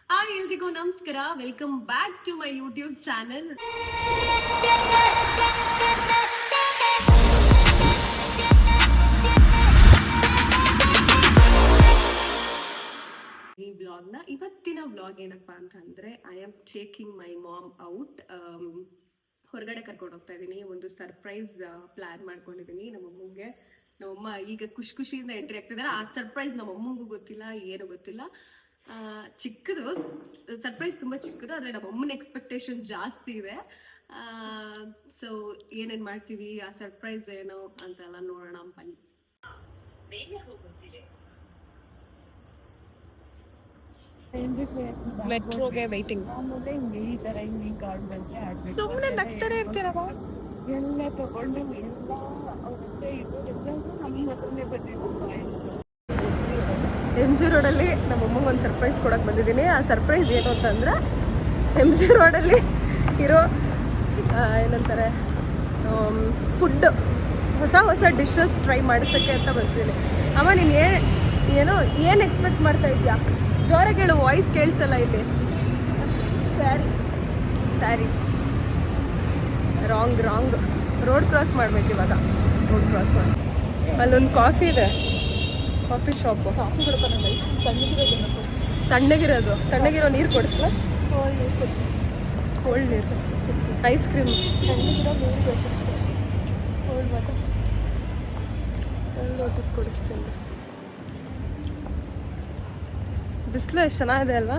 Hi ಎಲ್ರಿಗೂ ನಮಸ್ಕಾರ, welcome back to my YouTube channel. ಈ ವ್ಲಾಗ್ನ ಇವತ್ತಿನ ವ್ಲಾಗ್ ಏನಪ್ಪಾ ಅಂತಂದ್ರೆ, I am taking my mom out. ಹೊರಗಡೆ ಕರ್ಕೊಂಡು ಹೋಗ್ತಾ ಇದ್ದೀನಿ. ಒಂದು ಸರ್ಪ್ರೈಸ್ ಪ್ಲಾನ್ ಮಾಡ್ಕೊಂಡಿದ್ದೀನಿ ನಮ್ಮಮ್ಮಗೆ. ನಮ್ಮಮ್ಮ ಈಗ ಖುಷಿಯಿಂದ ಎಂಟ್ರಿ ಆಗ್ತಿದ್ದಾರೆ. ಆ ಸರ್ಪ್ರೈಸ್ ನಮ್ಮಮ್ಮಂಗೂ ಗೊತ್ತಿಲ್ಲ, ಏನು ಗೊತ್ತಿಲ್ಲ. ಚಿಕ್ಕದು ಸರ್ಪ್ರೈಸ್, ತುಂಬಾ ಚಿಕ್ಕದು. ಆದರೆ ನಮ್ಮ ಅಮ್ಮನ ಎಕ್ಸ್ಪೆಕ್ಟೇಷನ್ ಜಾಸ್ತಿ ಇದೆ. ಸೊ ಏನೇನು ಮಾಡ್ತೀವಿ, ಆ ಸರ್ಪ್ರೈಸ್ ಏನು ಅಂತೆಲ್ಲ ನೋಡೋಣ ಬನ್ನಿ. ಮೆಟ್ರೋಗೆ ವೈಟಿಂಗ್. ಸುಮ್ಮನೆ ನಗ್ತಾರೆ ಇರ್ತೀರವ. ಎಲ್ಲ ತಗೊಂಡು MG ರೋಡಲ್ಲಿ ನಮ್ಮ ಅಮ್ಮಂಗೆ ಒಂದು ಸರ್ಪ್ರೈಸ್ ಕೊಡೋಕೆ ಬಂದಿದ್ದೀನಿ. ಆ ಸರ್ಪ್ರೈಸ್ ಏನು ಅಂತಂದರೆ, MG ರೋಡಲ್ಲಿ ಇರೋ ಏನಂತಾರೆ ಫುಡ್, ಹೊಸ ಹೊಸ ಡಿಶಸ್ ಟ್ರೈ ಮಾಡಿಸೋಕ್ಕೆ ಅಂತ ಬರ್ತೀನಿ. ಅಮ್ಮ ನೀನು ಏನು ಎಕ್ಸ್ಪೆಕ್ಟ್ ಮಾಡ್ತಾ ಇದೆಯಾ? ಜೋರಾಗಿ ಹೇಳು, ವಾಯ್ಸ್ ಕೇಳಿಸಲ್ಲ ಇಲ್ಲಿ. ಸ್ಯಾರಿ ರಾಂಗ್ ರೋಡ್ ಕ್ರಾಸ್ ಮಾಡ್ಬೇಕು ಇವಾಗ. ರೋಡ್ ಕ್ರಾಸ್ ಮಾಡಿ ಅಲ್ಲೊಂದು ಕಾಫಿ ಇದೆ, ಕಾಫಿ ಶಾಪು. ಕಾಫಿ ತಣ್ಣಗಿರೋ ನೀರು ಕೊಡಿಸ್ಲಾ? ಕೋಲ್ಡ್ ನೀರು, ಐಸ್ ಕ್ರೀಮ್, ತಣ್ಣಗಿರೋ ನೀರು ಬೇಕಷ್ಟೇ. ಕೋಲ್ಡ್ ವಾಟರ್ ಕೊಡಿಸ್ತೀನಿ. ಬಿಸಿಲು ಎಷ್ಟು ಚೆನ್ನಾಗಿದೆ ಅಲ್ವಾ?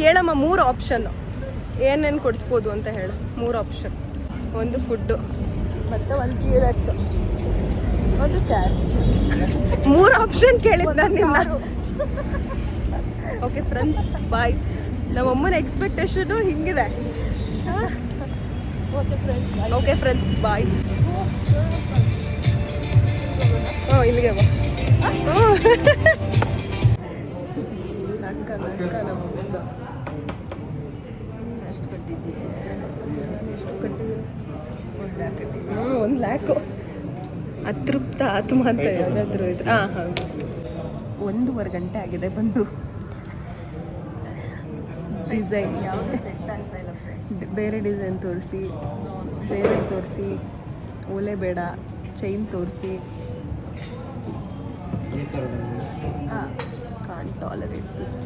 ಹೇಳಮ್ಮ, 3 ಆಪ್ಷನ್ ಏನೇನು ಕೊಡಿಸ್ಬೋದು ಅಂತ ಹೇಳು. 3 ಆಪ್ಷನ್. ಒಂದು ಫುಡ್ಡು, ಮತ್ತು ಒಂದು ಜ್ಯುವೆಲರ್ಸು, ಒಂದು ಸ್ಯಾರಿ. 3 ಆಪ್ಷನ್ ಕೇಳಿದ್ದು ನಾನು ನಿನ್ನ. ಓಕೆ ಫ್ರೆಂಡ್ಸ್, ಬಾಯ್. ನಮ್ಮಮ್ಮನ ಎಕ್ಸ್ಪೆಕ್ಟೇಷನು ಹಿಂಗಿದೆ. ಓಕೆ ಫ್ರೆಂಡ್ಸ್, ಬಾಯ್. ಇಲ್ಲಿಗೆ ಬಾ. ನಕ್ಕ ನಮ್ಮ ಮುಂದೆ ಎಷ್ಟು ಕಟ್ಟಿದ್ದೀವಿ? 1 ಲ್ಯಾಕು. ಅತೃಪ್ತ ಆತ್ಮ ಅಂತ ಯಾರಾದರೂ ಇದ್ರೆ. ಹೌದು. 1.5 ಗಂಟೆ ಆಗಿದೆ ಬಂದು. ಡಿಸೈನ್ ಯಾವುದು ಸೆಟ್ ಆಗ್ತಾ ಇಲ್ಲ. ಬೇರೆ ಡಿಸೈನ್ ತೋರಿಸಿ, ಬೇರೆ ತೋರಿಸಿ, ಓಲೆ ಬೇಡ, ಚೈನ್ ತೋರಿಸಿ. Can't tolerate this.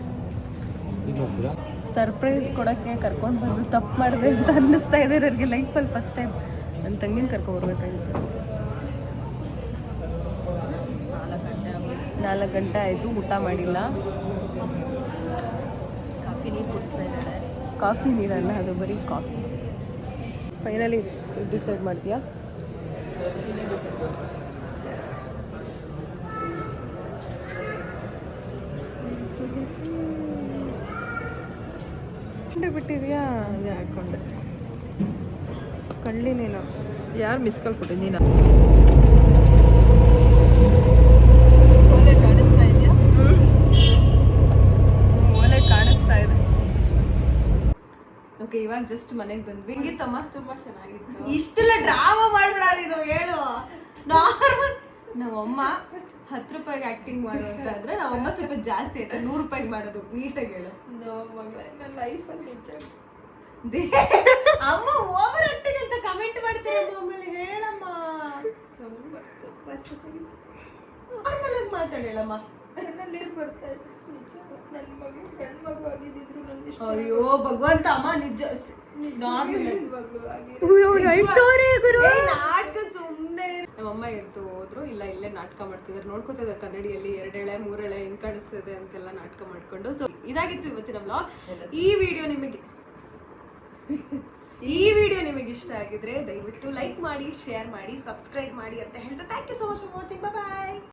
ಸರ್ಪ್ರೈಸ್ ಕೊಡೋಕ್ಕೆ ಕರ್ಕೊಂಡು ಬಂದು ತಪ್ಪು ಮಾಡಿದೆ ಅಂತ ಅನ್ನಿಸ್ತಾ ಇದೆ ನನಗೆ. ಲೈಫಲ್ಲಿ ಫಸ್ಟ್ ಟೈಮ್ ನನ್ನ ತಂಗಿನ ಕರ್ಕೊಂಡ್ಬರ್ಬೇಕಾಗಿತ್ತು. 4 ಗಂಟೆ ಆಯಿತು, ಊಟ ಮಾಡಿಲ್ಲ. ಕಾಫಿ ನೀರು ಕುಡಿಸ್ತಾ ಇದ್ದಾಳೆ. ಕಾಫಿ ನೀರಲ್ಲ, ಅದು ಬರೀ ಕಾಫಿ. ಫೈನಲಿ ಡಿಸೈಡ್ ಮಾಡ್ತೀಯಾ? ಬಿಟ್ಟಿದ್ಯಾ? ಅದೇ ಹಾಕೊಂಡೆ. ಕಳ್ಳಿ ನೀನು. ಯಾರು ಮಿಸ್ ಕಾಲ್ ಕೊಟ್ಟಿದ್ದು? ನೀನು. ಓಲೆ ಕಾಣಿಸ್ತಾ ಇದೆಯಾ? ಓಲೆ ಕಾಣಿಸ್ತಾ ಇದೆ. ಓಕೆ, ಇವಾಗ ಜಸ್ಟ್ ಮನೆಗೆ ಬಂದ್ವಿ. ಹಿಂಗಿತ್ತಮ್ಮ? ತುಂಬಾ ಚೆನ್ನಾಗಿತ್ತು. ಇಷ್ಟೆಲ್ಲ ಡ್ರಾಮಾ ಮಾಡ್ಬಿಡ ನೀನು, ಹೇಳು. ನಾರ್ಮಲ್. ನಮ್ಮಮ್ಮ 10 ರೂಪಾಯಿಗೆ ಆ್ಯಕ್ಟಿಂಗ್ ಮಾಡು ಅಂತ ಅಂದರೆ ನಮ್ಮಮ್ಮ ಸ್ವಲ್ಪ ಜಾಸ್ತಿ ಆಯ್ತು. 100 ರೂಪಾಯಿಗೆ ಮಾಡೋದು. ನೀಟಾಗಿ ಹೇಳು. ನನ್ನ ಲೈಫಲ್ಲಿ ಅಮ್ಮ ಓವರ್ ಆಕ್ಟಿಂಗ್ ಅಂತ ಕಮೆಂಟ್ ಮಾಡ್ತೀರ ಆಮೇಲೆ. ಹೇಳಮ್ಮ, ನಾರ್ಮಲ್ ಆಗಿ ಮಾತಾಡಿ ಹೇಳಮ್ಮ. ನೀರು ಬರ್ತಾ ಇದೆ. ನನ್ನ ಮಗು ಗಂಡು ಮಗು ಆಗಿದ್ದಿದ್ರು ನನ್ನ. ಅಯ್ಯೋ ಭಗವಂತ, ಅಮ್ಮ ನಿಜ ನಾರ್ಮಲ್ ನಾಟಕ ಸುಮ್ಮನೆ. ನಮ್ಮಮ್ಮ ಎದ್ದು ಹೋದ್ರು. ಇಲ್ಲ, ಇಲ್ಲೇ ನಾಟಕ ಮಾಡ್ತಿದ್ದಾರೆ. ನೋಡ್ಕೋತಿದ್ದಾರೆ ಕನ್ನಡಿಯಲ್ಲಿ 2 ಎಳೆ 3 ಎಳೆ ಹೆಂಗ್ ಕಾಣಿಸ್ತದೆ ಅಂತೆಲ್ಲ ನಾಟಕ ಮಾಡ್ಕೊಂಡು. ಸೊ ಇದಾಗಿತ್ತು ಇವತ್ತಿನ ವ್ಲಾಗ್. ಈ ವಿಡಿಯೋ ನಿಮಗೆ ಇಷ್ಟ ಆಗಿದ್ರೆ ದಯವಿಟ್ಟು ಲೈಕ್ ಮಾಡಿ, ಶೇರ್ ಮಾಡಿ, ಸಬ್ಸ್ಕ್ರೈಬ್ ಮಾಡಿ ಅಂತ ಹೇಳ್ತಾ thank you so much for watching. Bye.